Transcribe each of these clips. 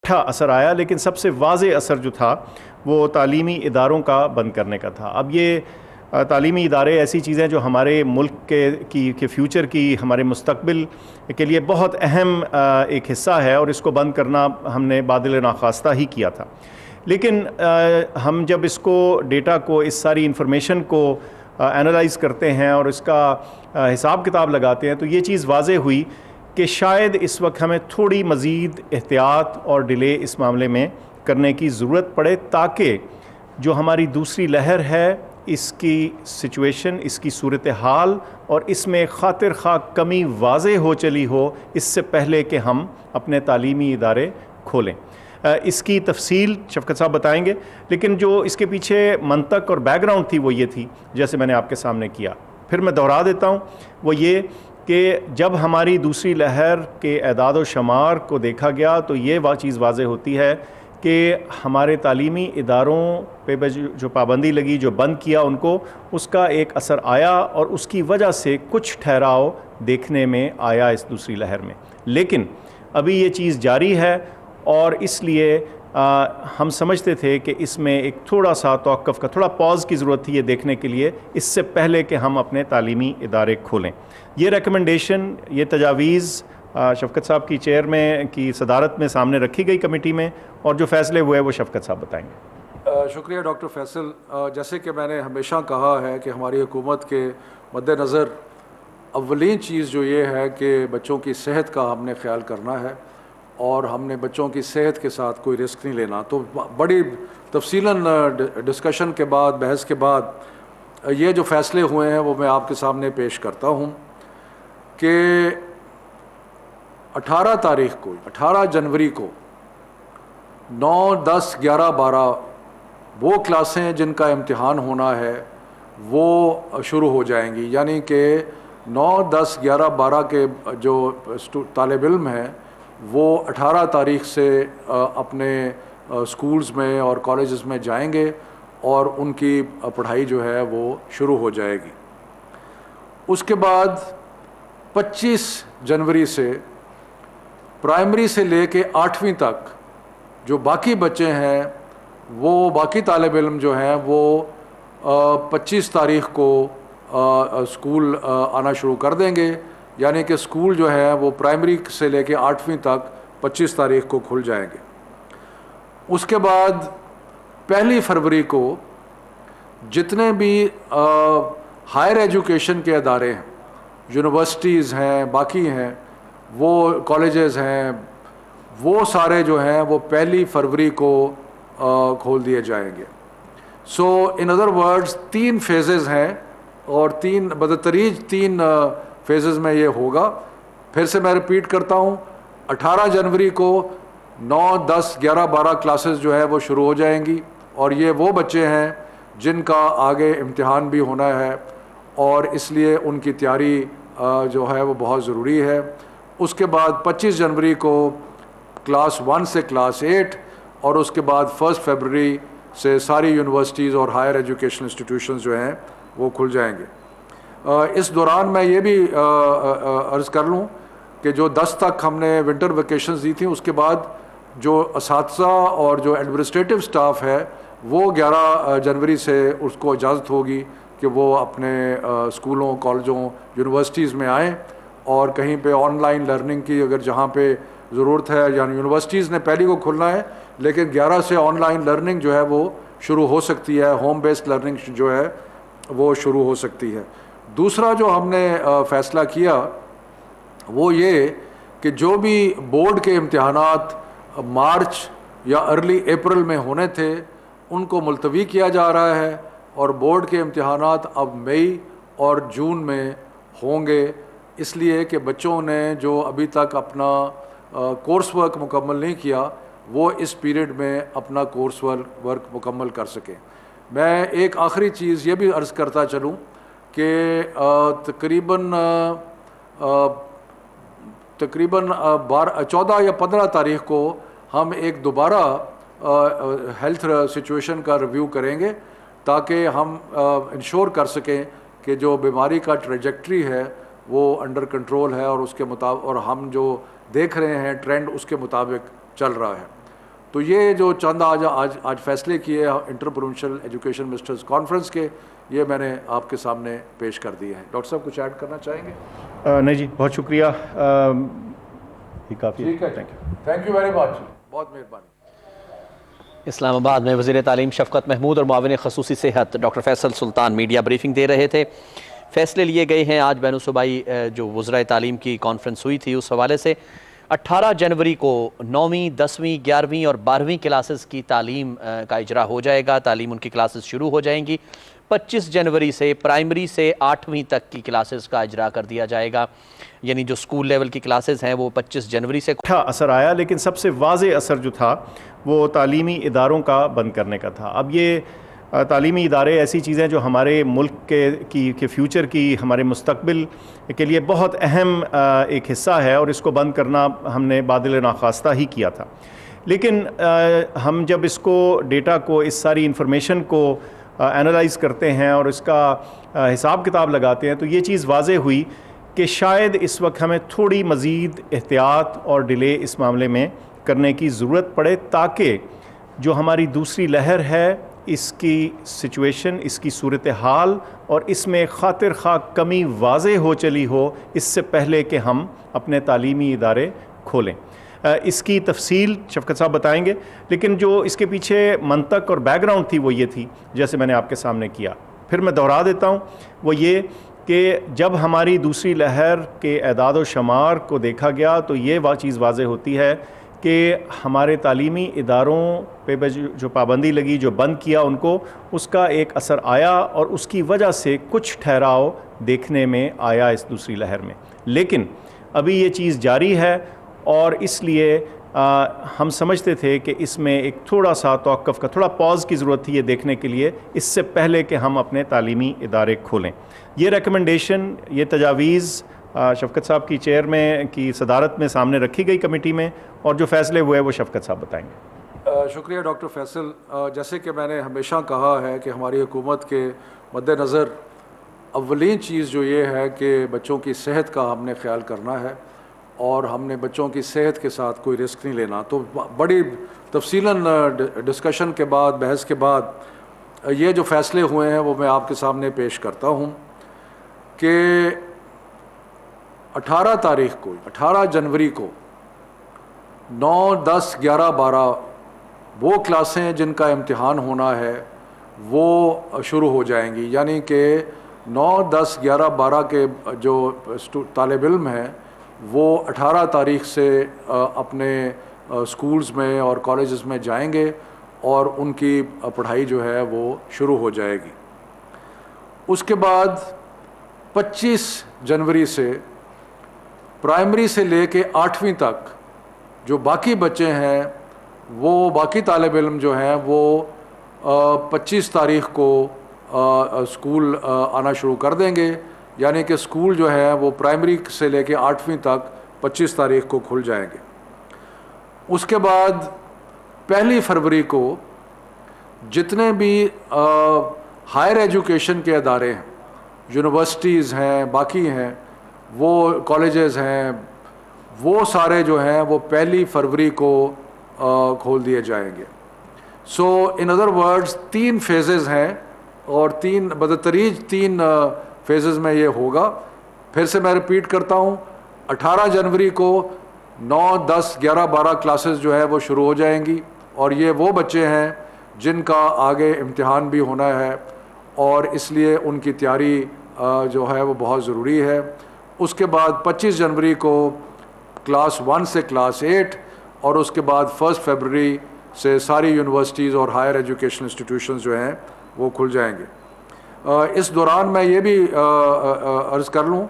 अच्छा असर आया, लेकिन सबसे वाज़े असर जो था वो तालीमी इदारों का बंद करने का था। अब ये तालीमी इदारे ऐसी चीज़ें जो हमारे मुल्क के फ्यूचर की, हमारे मुस्तकबिल के लिए बहुत अहम एक हिस्सा है, और इसको बंद करना हमने बादिल नाख्वास्ता ही किया था। लेकिन हम जब इसको डेटा को, इस सारी इंफॉर्मेशन को एनालाइज़ करते हैं और इसका हिसाब किताब लगाते हैं, तो ये चीज़ वाज़े हुई कि शायद इस वक्त हमें थोड़ी मज़ीद एहतियात और डिले इस मामले में करने की ज़रूरत पड़े, ताकि जो हमारी दूसरी लहर है इसकी सिचुएशन, इसकी सूरत हाल और इसमें खातिर खा कमी वाज़े हो चली हो इससे पहले कि हम अपने तालीमी इदारे खोलें। इसकी तफसील शफ़क़त साहब बताएंगे, लेकिन जो इसके पीछे मंतक और बैकग्राउंड थी वो ये थी, जैसे मैंने आपके सामने किया, फिर मैं दोहरा देता हूँ, वो ये कि जब हमारी दूसरी लहर के एदाद व शुमार को देखा गया तो ये चीज़ वाज़े होती है कि हमारे तालीमी इदारों पे जो पाबंदी लगी, जो बंद किया उनको, उसका एक असर आया और उसकी वजह से कुछ ठहराव देखने में आया इस दूसरी लहर में। लेकिन अभी ये चीज़ जारी है और इसलिए हम समझते थे कि इसमें एक थोड़ा सा तवक्कुफ़ का, थोड़ा पॉज की ज़रूरत थी ये देखने के लिए, इससे पहले कि हम अपने तालीमी इदारे खोलें। ये रिकमेंडेशन, ये तजावीज़ शफ़क़त साहब की चेयर में की सदारत में सामने रखी गई कमेटी में, और जो फ़ैसले हुए वो शफ़क़त साहब बताएँगे। शुक्रिया डॉक्टर फैसल। जैसे कि मैंने हमेशा कहा है कि हमारी हुकूमत के मद्देनज़र अव्वलीन चीज़ जो ये है कि बच्चों की सेहत का हमने ख्याल करना है और हमने बच्चों की सेहत के साथ कोई रिस्क नहीं लेना। तो बड़ी तफसीलन डिस्कशन के बाद, बहस के बाद ये जो फ़ैसले हुए हैं वो मैं आपके सामने पेश करता हूँ कि 18 तारीख़ को, 18 जनवरी को 9, 10, 11, 12 वो क्लासें जिनका इम्तिहान होना है वो शुरू हो जाएंगी। यानी कि 9, 10, 11, 12 के जो तालिब इल्म हैं वो 18 तारीख़ से अपने स्कूल्स में और कॉलेजेस में जाएंगे और उनकी पढ़ाई जो है वो शुरू हो जाएगी। उसके बाद 25 जनवरी से प्राइमरी से लेके 8वीं तक जो बाकी बच्चे हैं, वो बाकी तालिब इल्म जो हैं वो 25 तारीख़ को स्कूल आना शुरू कर देंगे। यानी कि स्कूल जो है वो प्राइमरी से लेके 8वीं तक 25 तारीख़ को खुल जाएंगे। उसके बाद 1 फरवरी को जितने भी हायर एजुकेशन के अदारे हैं, यूनिवर्सिटीज़ हैं, बाकी हैं, वो कॉलेजेस हैं, वो सारे जो हैं वो 1 फरवरी को खोल दिए जाएंगे। सो इन अदर वर्ड्स 3 फेजेज़ हैं और 3 बदतरीज 3 फेजेज़ में ये होगा। फिर से मैं रिपीट करता हूँ, 18 जनवरी को 9, 10, 11, 12 क्लासेस जो है वो शुरू हो जाएंगी और ये वो बच्चे हैं जिनका आगे इम्तिहान भी होना है और इसलिए उनकी तैयारी जो है वो बहुत ज़रूरी है। उसके बाद 25 जनवरी को क्लास 1 से क्लास 8 और उसके बाद 1 फरवरी से सारी यूनिवर्सिटीज़ और हायर एजुकेशन इंस्टीट्यूशंस जो हैं वो खुल जाएंगे। इस दौरान मैं ये भी अर्ज़ कर लूँ कि जो 10 तक हमने विंटर वेकेशंस दी थी, उसके बाद जो असातिज़ा और जो एडमिनिस्ट्रेटिव स्टाफ है वो 11 जनवरी से उसको इजाज़त होगी कि वो अपने स्कूलों, कॉलेजों, यूनिवर्सिटीज़ में आएँ और कहीं पे ऑनलाइन लर्निंग की अगर जहाँ पे ज़रूरत है, यानी यूनिवर्सिटीज़ ने पहली को खुलना है लेकिन 11 से ऑनलाइन लर्निंग जो है वो शुरू हो सकती है, होम बेस्ड लर्निंग जो है वो शुरू हो सकती है। दूसरा जो हमने फ़ैसला किया वो ये कि जो भी बोर्ड के इम्तिहानात मार्च या अर्ली अप्रैल में होने थे उनको मुलतवी किया जा रहा है और बोर्ड के इम्तिहानात अब मई और जून में होंगे, इसलिए कि बच्चों ने जो अभी तक अपना कोर्स वर्क मुकम्मल नहीं किया वो इस पीरियड में अपना कोर्स वर्क मुकम्मल कर सकें। मैं एक आखिरी चीज़ ये भी अर्ज़ करता चलूँ कि तकरीबन 14 या 15 तारीख़ को हम एक दोबारा हेल्थ सिचुएशन का रिव्यू करेंगे ताकि हम इंश्योर कर सकें कि जो बीमारी का ट्रेजेक्ट्री है वो अंडर कंट्रोल है और उसके मुताबिक और हम जो देख रहे हैं ट्रेंड उसके मुताबिक चल रहा है। तो ये जो चंद आज फैसले किए inter provincial education ministers conference के, ये मैंने आपके सामने पेश कर दिए हैं। डॉक्टर साहब कुछ ऐड करना चाहेंगे? नहीं जी, बहुत शुक्रिया, ये काफ़ी है। ठीक है, थैंक यू वेरी मच, बहुत मेहरबानी। इस्लामाबाद में वज़ीर तालीम शफ़क़त महमूद और मुआविन ख़ुसूसी सेहत डॉक्टर फैसल सुल्तान मीडिया ब्रीफिंग दे रहे थे। फ़ैसले लिए गए हैं आज बैनुल सूबाई जो वज़राए तालीम की कॉन्फ्रेंस हुई थी उस हवाले से 18 जनवरी को 9वीं 10वीं 11वीं और 12वीं क्लासेस की तालीम का इजरा हो जाएगा। तालीम उनकी क्लासेस शुरू हो जाएंगी। 25 जनवरी से प्राइमरी से 8वीं तक की क्लासेस का इजरा कर दिया जाएगा, यानी जो स्कूल लेवल की क्लासेस हैं वो 25 जनवरी से। अच्छा असर आया, लेकिन सबसे वाज़े असर जो था वो तालीमी इदारों का बंद करने का था। अब ये तालीमी इदारे ऐसी चीज़ें जो हमारे मुल्क के फ्यूचर की, हमारे मुस्तकबिल के लिए बहुत अहम एक हिस्सा है, और इसको बंद करना हमने बादिल नाख्वास्ता ही किया था। लेकिन हम जब इसको डेटा को, इस सारी इंफॉर्मेशन को एनालाइज़ करते हैं और इसका हिसाब किताब लगाते हैं, तो ये चीज़ वाज़े हुई कि शायद इस वक्त हमें थोड़ी मज़ीद एहतियात और डिले इस मामले में करने की ज़रूरत पड़े, ताकि जो हमारी दूसरी लहर है इसकी सिचुएशन, इसकी सूरत हाल और इसमें खातिर खा कमी वाज़े हो चली हो इससे पहले कि हम अपने तालीमी इदारे खोलें। इसकी तफसील शफ़क़त साहब बताएंगे, लेकिन जो इसके पीछे मंतक और बैकग्राउंड थी वो ये थी, जैसे मैंने आपके सामने किया, फिर मैं दोहरा देता हूँ, वो ये कि जब हमारी दूसरी लहर के एदाद व शुमार को देखा गया तो ये चीज़ वाज़े होती है कि हमारे तालीमी इदारों पे जो पाबंदी लगी, जो बंद किया उनको, उसका एक असर आया और उसकी वजह से कुछ ठहराव देखने में आया इस दूसरी लहर में। लेकिन अभी ये चीज़ जारी है और इसलिए हम समझते थे कि इसमें एक थोड़ा सा तवक्कुफ़ का, थोड़ा पॉज की ज़रूरत थी ये देखने के लिए, इससे पहले कि हम अपने तालीमी इदारे खोलें। ये रिकमेंडेशन, ये तजावीज़ शफ़क़त साहब की चेयर में की सदारत में सामने रखी गई कमेटी में, और जो फ़ैसले हुए वो शफ़क़त साहब बताएंगे। शुक्रिया डॉक्टर फैसल। जैसे कि मैंने हमेशा कहा है कि हमारी हुकूमत के मद्देनज़र अव्वलीन चीज़ जो ये है कि बच्चों की सेहत का हमने ख्याल करना है, और हमने बच्चों की सेहत के साथ कोई रिस्क नहीं लेना। तो बड़ी तफसीलन डिस्कशन के बाद, बहस के बाद ये जो फ़ैसले हुए हैं वो मैं आपके सामने पेश करता हूँ कि 18 जनवरी को 9, 10, 11, 12 वो क्लासें जिनका इम्तिहान होना है वो शुरू हो जाएंगी, यानी कि 9, 10, 11, 12 के जो तालिब इल्म हैं वो 18 तारीख से अपने स्कूल्स में और कॉलेजेस में जाएंगे और उनकी पढ़ाई जो है वो शुरू हो जाएगी। उसके बाद 25 जनवरी से प्राइमरी से लेके 8वीं तक जो बाकी बच्चे हैं, वो बाकी तालिब इल्म जो हैं वो 25 तारीख को स्कूल आना शुरू कर देंगे, यानी कि स्कूल जो है वो प्राइमरी से लेके 8वीं तक 25 तारीख को खुल जाएंगे। उसके बाद 1 फरवरी को जितने भी हायर एजुकेशन के अदारे हैं, यूनिवर्सिटीज़ हैं, बाकी हैं, वो कॉलेजेस हैं, वो सारे जो हैं वो 1 फरवरी को खोल दिए जाएंगे। सो इन अदर वर्ड्स 3 फेजेज़ हैं और बदतरीज 3 फेजेज़ में ये होगा। फिर से मैं रिपीट करता हूँ, 18 जनवरी को 9, 10, 11, 12 क्लासेस जो है वो शुरू हो जाएंगी, और ये वो बच्चे हैं जिनका आगे इम्तिहान भी होना है और इसलिए उनकी तैयारी जो है वो बहुत ज़रूरी है। उसके बाद 25 जनवरी को क्लास 1 से क्लास 8, और उसके बाद 1 फरवरी से सारी यूनिवर्सिटीज़ और हायर एजुकेशन इंस्टीट्यूशंस जो हैं वो खुल जाएंगे। इस दौरान मैं ये भी अर्ज़ कर लूँ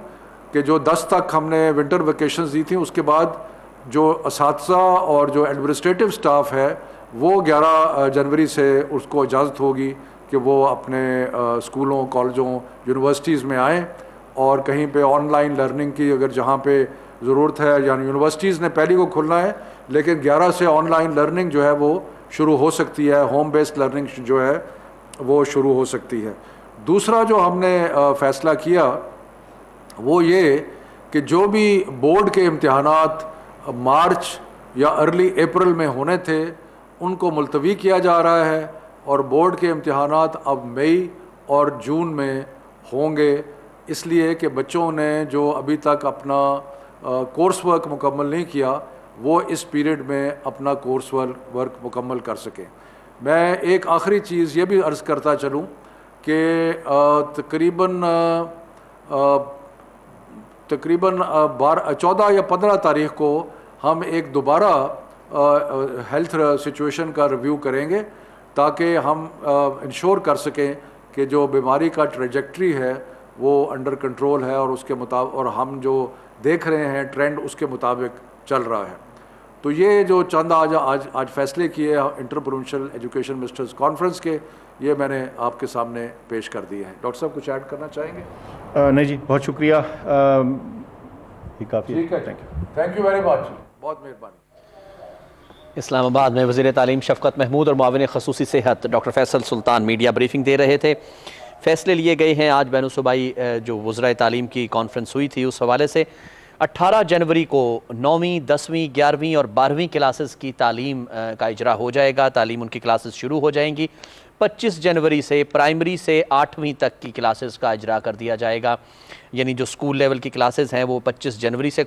कि जो 10 तक हमने विंटर वेकेशंस दी थी, उसके बाद जो असातिज़ा और जो एडमिनिस्ट्रेटिव स्टाफ है वो 11 जनवरी से उसको इजाज़त होगी कि वो अपने स्कूलों, कॉलेजों, यूनिवर्सिटीज़ में आएँ, और कहीं पे ऑनलाइन लर्निंग की अगर जहाँ पे ज़रूरत है, यानी यूनिवर्सिटीज़ ने पहली को खुलना है, लेकिन 11 से ऑनलाइन लर्निंग जो है वो शुरू हो सकती है, होम बेस्ड लर्निंग जो है वो शुरू हो सकती है। दूसरा जो हमने फ़ैसला किया वो ये कि जो भी बोर्ड के इम्तिहानात मार्च या अर्ली अप्रैल में होने थे उनको मुलतवी किया जा रहा है और बोर्ड के इम्तहानात अब मई और जून में होंगे, इसलिए कि बच्चों ने जो अभी तक अपना कोर्स वर्क मुकम्मल नहीं किया वो इस पीरियड में अपना कोर्स वर्क मुकम्मल कर सकें। मैं एक आखिरी चीज़ ये भी अर्ज़ करता चलूँ कि तकरीबन 14 या 15 तारीख़ को हम एक दोबारा हेल्थ सिचुएशन का रिव्यू करेंगे ताकि हम इंश्योर कर सकें कि जो बीमारी का ट्रेजेक्ट्री है वो अंडर कंट्रोल है और उसके मुताबिक, और हम जो देख रहे हैं ट्रेंड उसके मुताबिक चल रहा है। तो ये जो चंद आज फैसले किए inter provincial education ministers conference के, ये मैंने आपके सामने पेश कर दिए हैं। डॉक्टर साहब कुछ ऐड करना चाहेंगे? नहीं जी, बहुत शुक्रिया, ये काफ़ी है। ठीक है, थैंक यू वेरी मच, बहुत मेहरबानी। इस्लामाबाद में वज़ीर तालीम शफ़क़त महमूद और मुआविन ख़ुसूसी सेहत डॉक्टर फैसल सुल्तान मीडिया ब्रीफिंग दे रहे थे। फ़ैसले लिए गए हैं आज बैनुसूबाई जो वज़राए तालीम की कॉन्फ्रेंस हुई थी उस हवाले से 18 जनवरी को 9वीं 10वीं 11वीं और 12वीं क्लासेस की तालीम का इजरा हो जाएगा। तालीम उनकी क्लासेस शुरू हो जाएंगी। 25 जनवरी से प्राइमरी से 8वीं तक की क्लासेस का इजरा कर दिया जाएगा, यानी जो स्कूल लेवल की क्लासेस हैं वो 25 जनवरी से